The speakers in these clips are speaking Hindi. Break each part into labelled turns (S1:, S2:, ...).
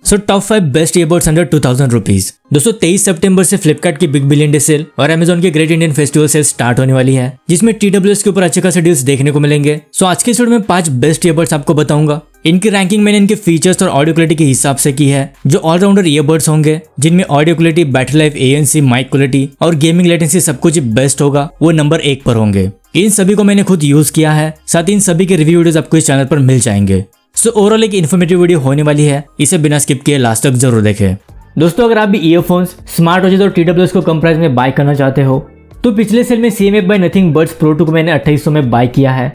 S1: So top 5 best earbuds under 2000 rupees. दोस्तों 23 सितंबर से फ्लिपकार्ट की बिग बिलियन डे सेल और अमेजॉन की great Indian festival sale start होने वाली है, जिसमें TWS के ऊपर अच्छे खासे डील्स देखने को मिलेंगे। सो आज के इस वीडियो में 5 बेस्ट ईयरबड्स आपको बताऊंगा। इनकी रैंकिंग मैंने इनके फीचर्स और ऑडियो क्वालिटी के हिसाब से की है, जो ऑलराउंडर ईयरबड्स होंगे, जिनमें audio quality, battery life, ANC, mic quality और गेमिंग लेटेंसी सब कुछ बेस्ट होगा, वो नंबर 1 पर होंगे। इन सभी को मैंने खुद यूज किया है, साथ ही इन सभी के रिव्यू वीडियोस आपको इस चैनल पर मिल जाएंगे। सो ओवरऑल एक इन्फॉर्मेटिव वीडियो होने वाली है, इसे बिना स्किप किए लास्ट तक जरूर देखें। दोस्तों अगर आप भी ईयरफोन्स, स्मार्ट वॉचेस और TWS को कम प्राइस में बाय करना चाहते हो, तो पिछले सेल में CMF by nothing buds pro 2 को मैंने 2800 में बाय किया है,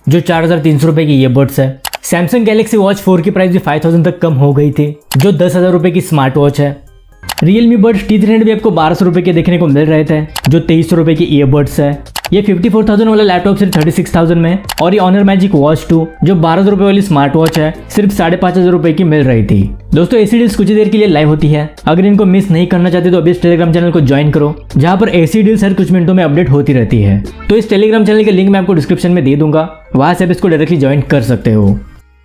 S1: जो 4300 रुपए की ईयरबड्स है। सैमसंग गैलेक्सी वॉच 4 की प्राइस भी 5000 तक कम हो गई थी, जो 10,000 रुपए की स्मार्ट वॉच है। Realme Buds T300 भी आपको 1200 रुपए के देखने को मिल रहे थे, जो 2300 रुपए की ईयरबड्स है। ये 54,000 वाला लैपटॉप सिर्फ 36,000 में, और ये Honor Magic Watch 2 जो 1200 रुपए वाली स्मार्ट वॉच है, सिर्फ 5,500 रुपए की मिल रही थी। दोस्तों ऐसी डील्स कुछ देर के लिए लाइव होती है, अगर इनको मिस नहीं करना चाहते तो अभी इस टेलीग्राम चैनल को ज्वाइन करो, जहां पर ऐसी डील्स हर कुछ मिनटों में अपडेट होती रहती है। तो इस टेलीग्राम चैनल के लिंक मैं आपको डिस्क्रिप्शन में दे दूंगा, वहां से आप इसको डायरेक्टली ज्वाइन कर सकते हो।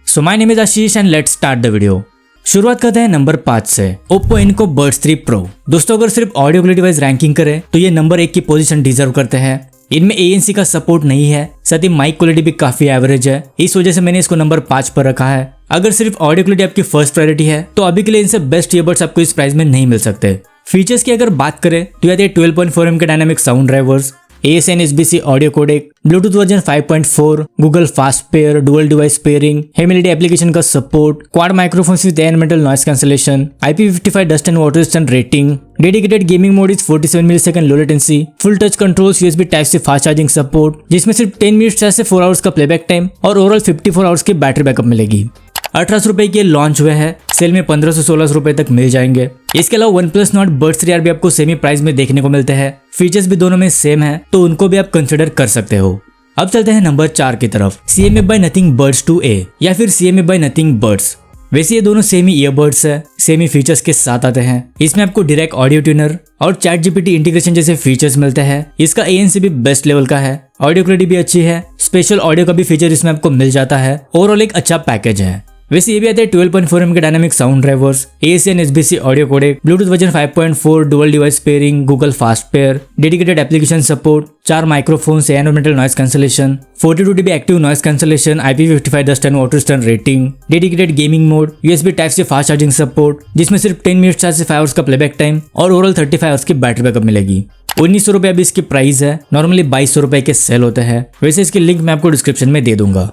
S1: So my name is Ashish and let's start the video. शुरुआत करते हैं नंबर 5 से, Oppo Enco Buds 3 Pro। दोस्तों अगर सिर्फ ऑडियो क्वालिटी वाइज रैंकिंग करें तो ये नंबर 1 की पोजीशन डिजर्व करते हैं। इनमें ANC का सपोर्ट नहीं है, साथ ही माइक क्वालिटी भी काफी एवरेज है, इस वजह से मैंने इसको नंबर 5 पर रखा है। अगर सिर्फ ऑडियो क्वालिटी आपकी फर्स्ट प्रायोरिटी है तो अभी के लिए इनसे बेस्ट ईयरबड्स आपको इस प्राइस में नहीं मिल सकते। फीचर्स की अगर बात करें तो ये 12.4mm के dynamic sound drivers, ASN SBC audio codec, Bluetooth version 5.4, Google fast pair, dual device pairing, हेमिलिटी एप्लीकेशन का support, quad microphones with environmental noise cancellation, IP55 dust and water resistant rating, dedicated gaming mode is 47 millisecond low latency, full touch controls, USB type से फास्ट चार्जिंग सपोर्ट, जिसमें सिर्फ 10 मिनट्स से 4 आवर्स का प्लेबैक टाइम और ओवरऑल 54 आवर्स की बैटरी बैकअप मिलेगी। 1800 रुपए की लॉन्च हुए हैं, सेल में 1500-1600 रुपए तक मिल जाएंगे। इसके अलावा OnePlus Nord Buds 3R भी आपको सेमी प्राइस में देखने को मिलते हैं। फीचर्स भी दोनों में सेम है, तो उनको भी आप कंसिडर कर सकते हो। अब चलते हैं नंबर 4 की तरफ, CMF by nothing buds 2A या फिर CMF बाय नथिंग बड्स। वैसे ये दोनों सेमी ईयरबड्स है, सेमी फीचर्स के साथ आते हैं। इसमें आपको डायरेक्ट ऑडियो ट्यूनर और ChatGPT इंटीग्रेशन जैसे फीचर्स मिलते हैं। इसका ANC भी बेस्ट लेवल का है, ऑडियो क्वालिटी भी अच्छी है, स्पेशल ऑडियो का भी फीचर इसमें आपको मिल जाता है। ओवरऑल एक अच्छा पैकेज है। वैसे ये भी आते हैं 12.4mm के dynamic sound drivers, ASN SBC audio codec, Bluetooth version 5.4, dual device pairing, Google fast pair, dedicated application support, 4 microphones, environmental noise cancellation, 42 dB active noise cancellation, IP55 dust and water resistant rating, dedicated gaming mode, USB type से फास्ट चार्जिंग सपोर्ट, जिसमें सिर्फ 10 मिनट्स से 5 आवर्स का प्लेबैक टाइम और ओवरऑल 35 आवर्स की बैटरी बैकअप मिलेगी। 1900 रुपए अभी इसकी प्राइस है, नॉर्मली 2200 रुपए के सेल होते हैं। वैसे इसकी लिंक मैं आपको डिस्क्रिप्शन में दे दूंगा।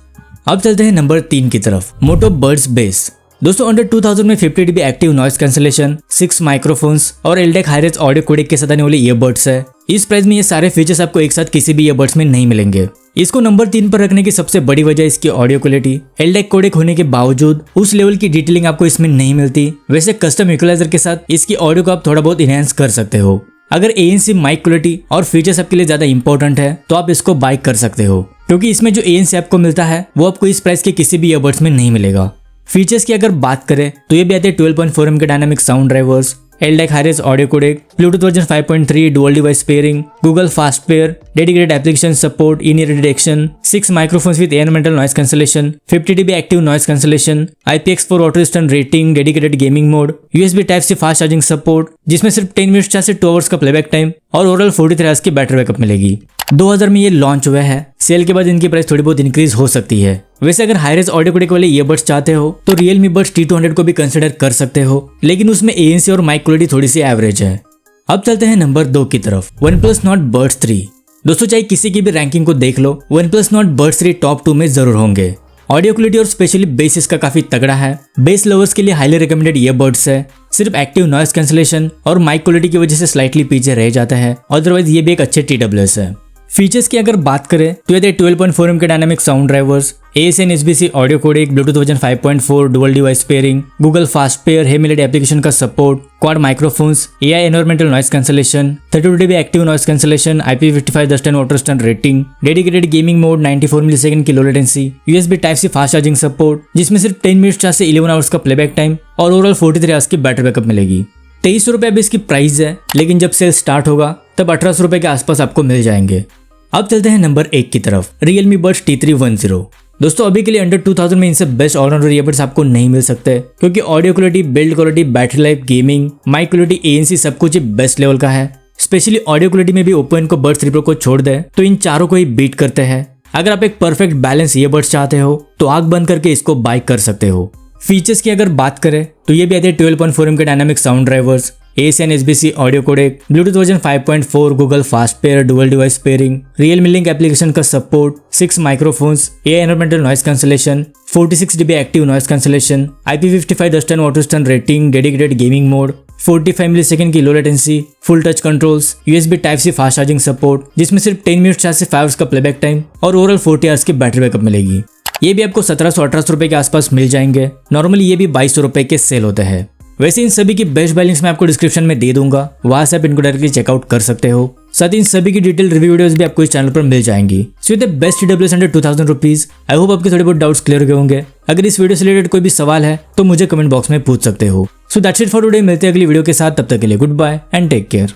S1: अब चलते हैं नंबर 3 की तरफ, Moto Buds Bass। दोस्तों अंडर 2000 में 50 dB active noise cancellation, 6 microphones और LDAC high range audio codec के साथ आने वाले ईयरबड्स है। इस प्राइस में ये सारे फीचर्स आपको एक साथ किसी भी ईयरबड्स में नहीं मिलेंगे। इसको नंबर 3 पर रखने की सबसे बड़ी वजह इसकी ऑडियो क्वालिटी। LDAC कोडेक होने के बावजूद उस लेवल की डिटेलिंग आपको इसमें नहीं मिलती। वैसे कस्टम इक्वलाइजर के साथ इसकी ऑडियो को आप थोड़ा बहुत इनहेंस कर सकते हो। अगर ANC, माइक क्वालिटी और फीचर्स आपके लिए ज्यादा इंपॉर्टेंट है तो आप इसको बाय कर सकते हो, क्योंकि इसमें जो ANC आपको मिलता है वो आपको इस प्राइस के किसी भी ईयरबड्स में नहीं मिलेगा। फीचर्स की अगर बात करें तो ये भी आते हैं 12.4mm के dynamic sound drivers, LDAC high range audio codec, Bluetooth version 5.3, dual device pairing, Google fast pair, dedicated application support, in ear detection, 6 microphones with environmental noise cancellation, 50 dB active noise cancellation, IPX4 water resistant rating, dedicated gaming mode, USB type से फास्ट चार्जिंग सपोर्ट, जिसमें सिर्फ 10 मिनट्स से 2 आवर्स का प्लेबैक टाइम और ओवरऑल 43 आवर्स की बैटरी बैकअप मिलेगी। 2000 में ये लॉन्च हुआ है, सेल के बाद इनकी प्राइस थोड़ी बहुत इंक्रीज हो सकती है। वैसे अगर हाई रेंज ऑडियो कोडेक वाले ईयरबड्स चाहते हो तो Realme Buds T200 को भी कंसिडर कर सकते हो, लेकिन उसमें ANC और माइक क्वालिटी थोड़ी सी एवरेज है। अब चलते हैं नंबर 2 की तरफ, OnePlus Nord Buds 3। दोस्तों चाहे किसी की भी रैंकिंग को देख लो, OnePlus Nord Buds 3 टॉप 2 में जरूर होंगे। ऑडियो क्वालिटी और स्पेशली बेस इसका काफी तगड़ा है। बेस लवर्स के लिए हाईली रिकमेंडेड ईयरबड्स है। सिर्फ एक्टिव नॉइस कैंसलेशन और माइक क्वालिटी की वजह से स्लाइटली पीछे रह जाता है, अदरवाइज ये भी एक अच्छे TWS है। फीचर्स की अगर बात करें तो ये 12.4mm के dynamic sound drivers, ASN SBC audio codec, Bluetooth version 5.4, dual device pairing, Google fast pair, हेमिलिटी एप्लीकेशन का support, quad microphones, AI environmental noise cancellation, 32 dB active noise cancellation, IP55 dust and water resistant rating, dedicated gaming mode, 94 millisecond की लो लेटेंसी, USB टाइप से फास्ट चार्जिंग सपोर्ट, जिसमें सिर्फ 10 मिनट्स से 11 आवर्स का प्लेबैक टाइम और ओवरऑल 43 आवर्स की बैटरी बैकअप मिलेगी। 2300 रुपए अभी इसकी प्राइस है, लेकिन जब सेल स्टार्ट होगा तब 1800 रुपए के आसपास आपको मिल जाएंगे। अब चलते हैं नंबर 1 की तरफ, Realme Buds T310। दोस्तों अभी के लिए अंडर 2000 में इनसे बेस्ट ऑलराउंडर ईयरबड्स आपको नहीं मिल सकते, क्योंकि audio quality, build quality, battery life, gaming, mic quality, ANC सब कुछ बेस्ट लेवल का है। स्पेशली ऑडियो क्वालिटी में भी ओप्पो इनको बड्स 3 प्रो को छोड़ दे तो इन चारों को ही बीट करते हैं। अगर आप एक परफेक्ट बैलेंस ईयरबड्स चाहते हो तो आंख बंद करके इसको बाय कर सकते हो। फीचर्स की अगर बात करें तो ये भी आते हैं 12.4 के dynamic sound drivers, ASN SBC audio codec, Bluetooth version 5.4, Google fast pair, dual device pairing, Realme link application का support, 6 microphones, AI environmental noise cancellation, 46 dB active noise cancellation, IP55 dust and water स्टन rating, dedicated gaming mode, 45 millisecond की low latency, full touch controls, USB Type-C fast charging support, जिसमें सिर्फ 10 मिनट चार्ज से 5 आवर्स का प्लेबैक टाइम और ओवरऑल 40 आवर्स की बैटरी बैकअप मिलेगी। ये भी आपको 1700-1800 रुपए के आसपास मिल जाएंगे। नॉर्मली ये भी 2200 रुपए के सेल होते हैं। वैसे इन सभी की बेस्ट बाय लिंक्स मैं आपको डिस्क्रिप्शन में दे दूंगा, वहां से आप इनको डायरेक्टली चेकआउट कर सकते हो। साथ ही इन सभी की डिटेल रिव्यू वीडियोस भी आपको इस चैनल पर मिल जाएंगी। So the best TWS under 2000 rupees. I hope आपके थोड़े बहुत डाउट्स क्लियर हो गए होंगे। अगर इस वीडियो से रिलेटेड कोई भी सवाल है तो मुझे कमेंट बॉक्स में पूछ सकते हो। So that's it for today. मिलते हैं अगली वीडियो के साथ, तब तक के लिए good bye and take care.